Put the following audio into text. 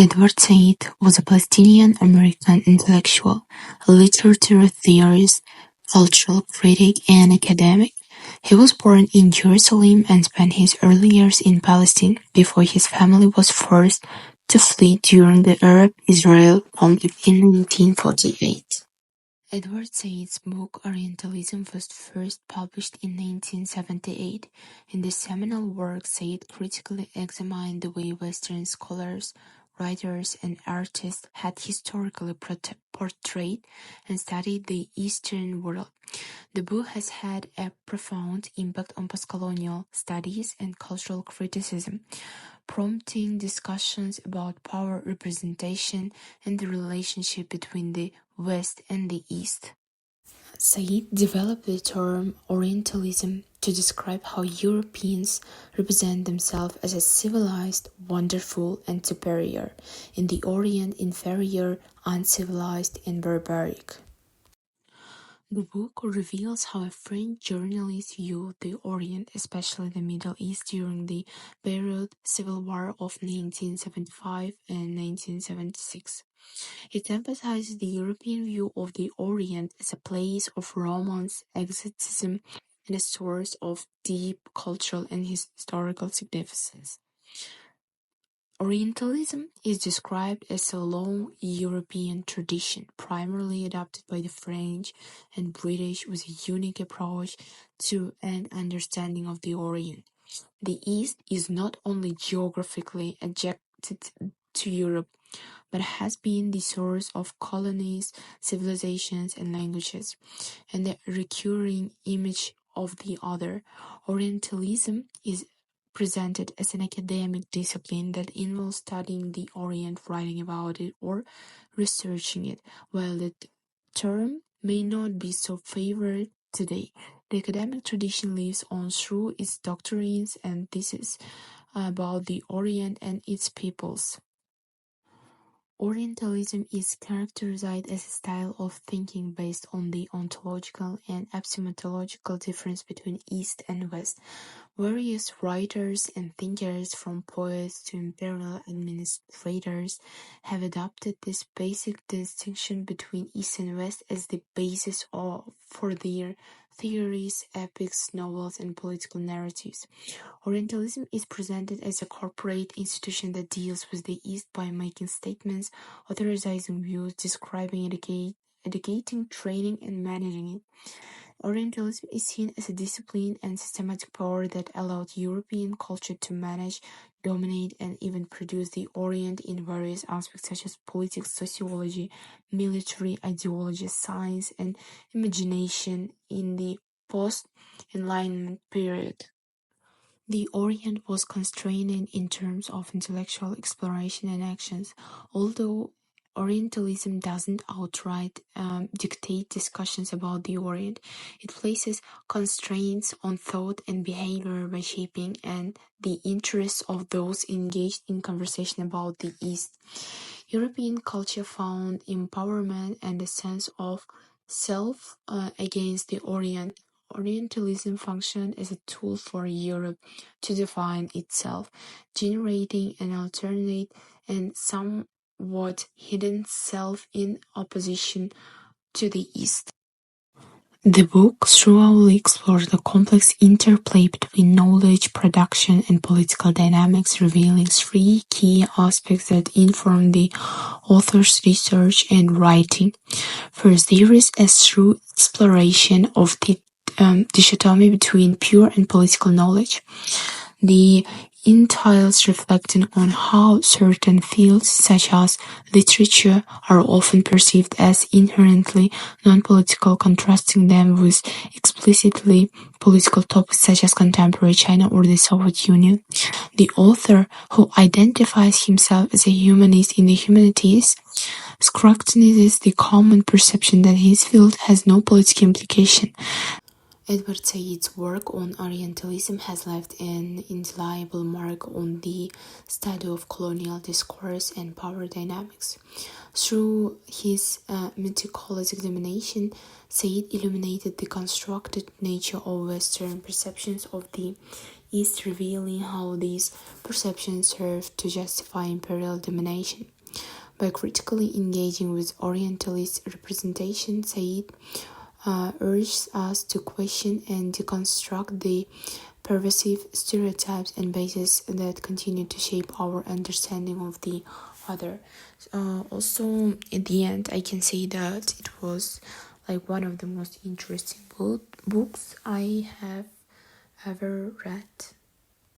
Edward Said was a Palestinian-American intellectual, a literature theorist, cultural critic, and academic. He was born in Jerusalem and spent his early years in Palestine before his family was forced to flee during the Arab-Israel conflict in 1948. Edward Said's book Orientalism was first published in 1978. In this seminal work, Said critically examined the way Western scholars, writers, and artists had historically portrayed and studied the Eastern world. The book has had a profound impact on postcolonial studies and cultural criticism, prompting discussions about power representation and the relationship between the West and the East. Said developed the term Orientalism to describe how Europeans represent themselves as a civilized, wonderful, and superior, in the Orient inferior, uncivilized, and barbaric. The book reveals how a French journalist viewed the Orient, especially the Middle East, during the Beirut Civil War of 1975 and 1976. It emphasizes the European view of the Orient as a place of romance, exoticism, and a source of deep cultural and historical significance. Orientalism is described as a long European tradition, primarily adopted by the French and British with a unique approach to an understanding of the Orient. The East is not only geographically adjacent to Europe, but has been the source of colonies, civilizations, and languages, and the recurring image of the other. Orientalism is presented as an academic discipline that involves studying the Orient, writing about it, or researching it. While the term may not be so favored today, the academic tradition lives on through its doctrines and theses about the Orient and its peoples. Orientalism is characterized as a style of thinking based on the ontological and epistemological difference between East and West. Various writers and thinkers, from poets to imperial administrators, have adopted this basic distinction between East and West as the basis for their theories, epics, novels, and political narratives. Orientalism is presented as a corporate institution that deals with the East by making statements, authorizing views, describing, educating, training, and managing it. Orientalism is seen as a discipline and systematic power that allowed European culture to manage, dominate, and even produce the Orient in various aspects such as politics, sociology, military ideology, science, and imagination in the post-Enlightenment period. The Orient was constrained in terms of intellectual exploration and actions, although Orientalism doesn't outright dictate discussions about the Orient. It places constraints on thought and behavior by shaping and the interests of those engaged in conversation about the East. European culture found empowerment and a sense of self against the Orient. Orientalism functioned as a tool for Europe to define itself, generating an alternate and somewhat hidden self in opposition to the East. The book thoroughly explores the complex interplay between knowledge production and political dynamics, revealing three key aspects that inform the author's research and writing. First, there is a thorough exploration of the dichotomy between pure and political knowledge. The entails reflecting on how certain fields, such as literature, are often perceived as inherently non-political, contrasting them with explicitly political topics such as contemporary China or the Soviet Union. The author, who identifies himself as a humanist in the humanities, scrutinizes the common perception that his field has no political implication. Edward Said's work on Orientalism has left an indelible mark on the study of colonial discourse and power dynamics. Through his meticulous examination, Said illuminated the constructed nature of Western perceptions of the East, revealing how these perceptions served to justify imperial domination. By critically engaging with Orientalist representation, Said urges us to question and deconstruct the pervasive stereotypes and biases that continue to shape our understanding of the other. Also, at the end, I can say that it was like one of the most interesting books I have ever read.